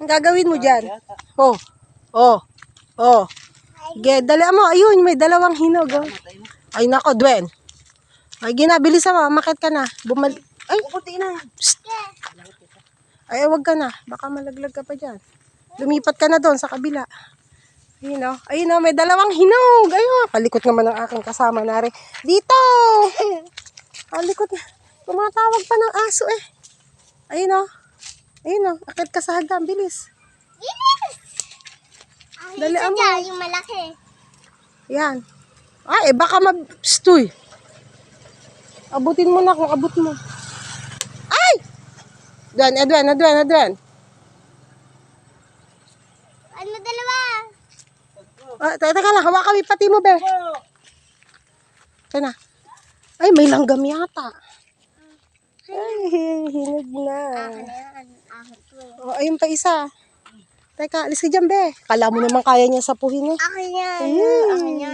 Ang gagawin mo dyan? Oh. Oh. Oh. Sige, dali mo. Ayun, may dalawang hinog. Oh. Ay, nako, Dwen. Ay, ginabilis mo. Makit ka na. Ay, puti na. Ay, wag ka na. Baka malaglag ka pa dyan. Lumipat ka na doon sa kabila. Ayun o. Ayun o, may dalawang hinog. Ayun. Kalikot naman ang aking kasama na rin. Dito! Kalikot na. Tumatawag pa ng aso eh. Ayun o. Ayun o. Akit ka sa hagdan. Bilis. Dali mo. Yung malaki. Yan. Ay, baka Stoy. Abutin mo na kung abot mo. Ay! Adwan. Ano dalawa? Teka lang, hawakan mo pati mo, be. Ito na. Ay, may langgam yata. Ay, hinog na. Ayun pa isa. Teka, alis ka dyan, be. Kala mo naman kaya niya sapuhin eh. Akin yan. Ayun. Akin yan.